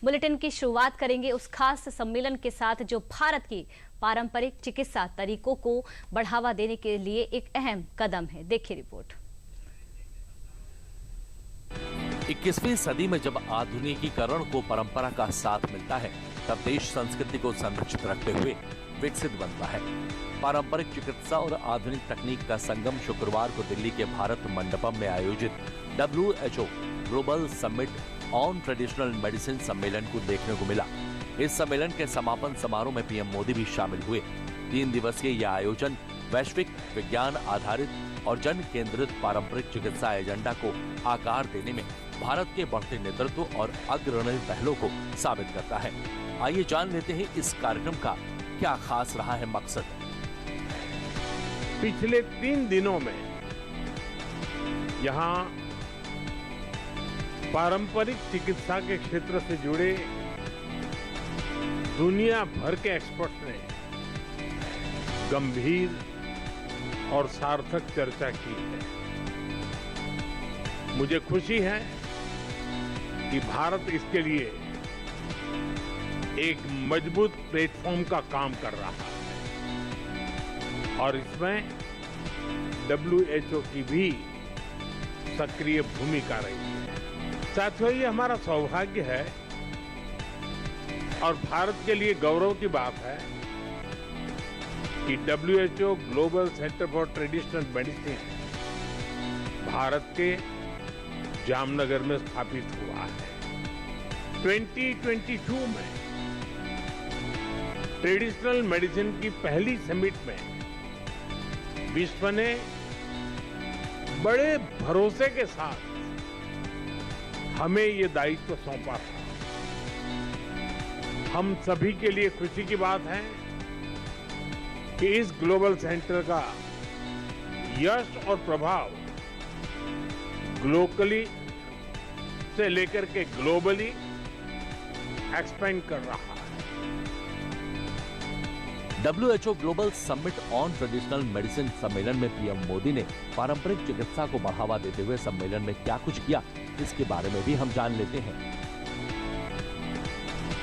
Bulletin की शुरुआत करेंगे उस खास सम्मेलन के साथ जो भारत की पारंपरिक चिकित्सा तरीकों को बढ़ावा देने के लिए एक अहम कदम है। देखिए रिपोर्ट। 21वीं सदी में जब आधुनिकीकरण को परंपरा का साथ मिलता है, तब देश संस्कृति को संरक्षित रखते हुए विकसित बनता है। पारंपरिक चिकित्सा और आधुनिक तकनीक का संगम शुक्रवार को दिल्ली के भारत मंडपम में आयोजित WHO global summit on traditional medicine सम्मेलन को देखने को मिला। इस सम्मेलन के समापन समारोह में पीएम मोदी भी शामिल हुए। 3 दिवसीय यह आयोजन वैश्विक विज्ञान आधारित और जन केंद्रित पारंपरिक चिकित्सा एजेंडा को आकार देने में भारत के बढ़ते नेतृत्व और अग्रणी पहलों को साबित करता है। आइए जान लेते हैं इस कार्यक्रम का क्या खास रहा है मकसद। पिछले 3 दिनों में यहाँ पारंपरिक चिकित्सा के क्षेत्र से जुड़े दुनिया भर के एक्सपर्ट्स ने गंभीर और सार्थक चर्चा की है। मुझे खुशी है कि भारत इसके लिए एक मजबूत प्लेटफॉर्म का काम कर रहा है और इसमें WHO की भी सक्रिय भूमिका रही है। साथियों, ये हमारा सौभाग्य है और भारत के लिए गौरव की बात है कि WHO global centre for traditional medicine Bharat के जामनगर में स्थापित हुआ है। 2022 में ट्रेडिशनल मेडिसिन की पहली समिट में विश्व ने बड़े भरोसे के साथ हमें ये दायित्व सौंपा था। हम सभी के लिए खुशी की बात है कि इस ग्लोबल सेंटर का यश और प्रभाव लोकली से लेकर के ग्लोबली एक्सपेंड कर रहा है। WHO global summit on traditional medicine सम्मेलन में पीएम मोदी ने पारंपरिक चिकित्सा को बढ़ावा देते हुए सम्मेलन में क्या कुछ किया, इसके बारे में भी हम जान लेते हैं।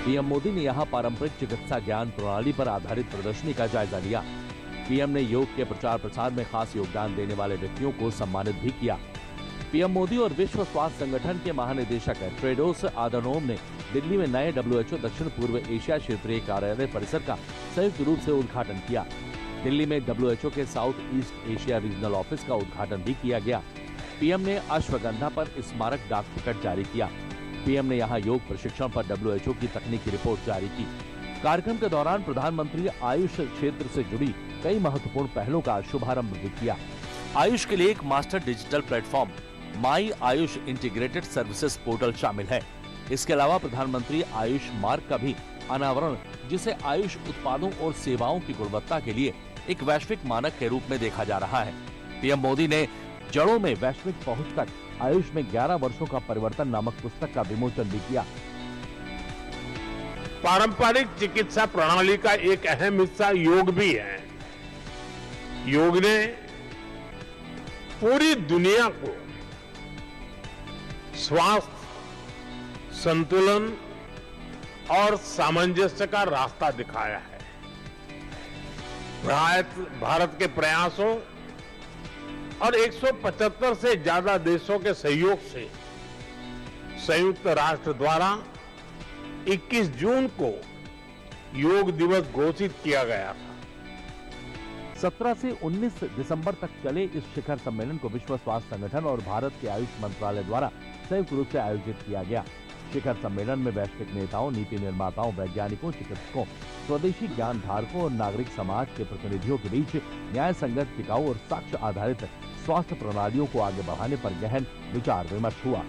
पीएम मोदी ने यहां पारंपरिक चिकित्सा ज्ञान प्रणाली पर आधारित प्रदर्शनी का जायजा लिया। पीएम ने योग के प्रचार प्रसार में खास योगदान देने वाले व्यक्तियों को सम्मानित भी किया। पीएम मोदी और विश्व स्वास्थ्य संगठन के महानिदेशक टेड्रोस अधानोम ने दिल्ली में नए WHO दक्षिण पूर्व एशिया क्षेत्रीय कार्यालय परिसर का संयुक्त रूप से उद्घाटन किया। दिल्ली में WHO के south east Asia regional office का उद्घाटन भी किया गया। पीएम ने अश्वगंधा पर स्मारक डाक टिकट जारी किया। पीएम ने यहां योग प्रशिक्षण पर WHO की तकनीकी रिपोर्ट जारी की। कार्यक्रम के दौरान प्रधानमंत्री आयुष क्षेत्र से जुड़ी कई महत्वपूर्ण पहलों का शुभारंभ भी किया। आयुष के लिए एक मास्टर डिजिटल प्लेटफॉर्म माई आयुष इंटीग्रेटेड सर्विसेज पोर्टल शामिल है। इसके अलावा प्रधानमंत्री आयुष मार्ग का भी अनावरण, जिसे आयुष उत्पादों और सेवाओं की गुणवत्ता के लिए एक वैश्विक मानक के रूप में देखा जा रहा है। पीएम मोदी ने जड़ों में वैश्विक पहुंच तक आयुष में 11 वर्षों का परिवर्तन नामक पुस्तक का विमोचन भी किया। पारंपरिक चिकित्सा प्रणाली का एक अहम हिस्सा योग भी है। योग ने पूरी दुनिया को स्वास्थ्य, संतुलन और सामंजस्य का रास्ता दिखाया है। भारत के प्रयासों और 175 से ज्यादा देशों के सहयोग से संयुक्त राष्ट्र द्वारा 21 जून को योग दिवस घोषित किया गया था। 17 से 19 दिसंबर तक चले इस शिखर सम्मेलन को विश्व स्वास्थ्य संगठन और भारत के आयुष मंत्रालय द्वारा संयुक्त रूप से आयोजित किया गया। शिखर सम्मेलन में वैश्विक नेताओं, नीति निर्माताओं, वैज्ञानिकों, चिकित्सकों, स्वदेशी ज्ञान धारकों और नागरिक समाज के प्रतिनिधियों के बीच न्याय संगत, टिकाऊ और साक्ष्य आधारित स्वास्थ्य प्रणालियों को आगे बढ़ाने पर गहन विचार विमर्श हुआ।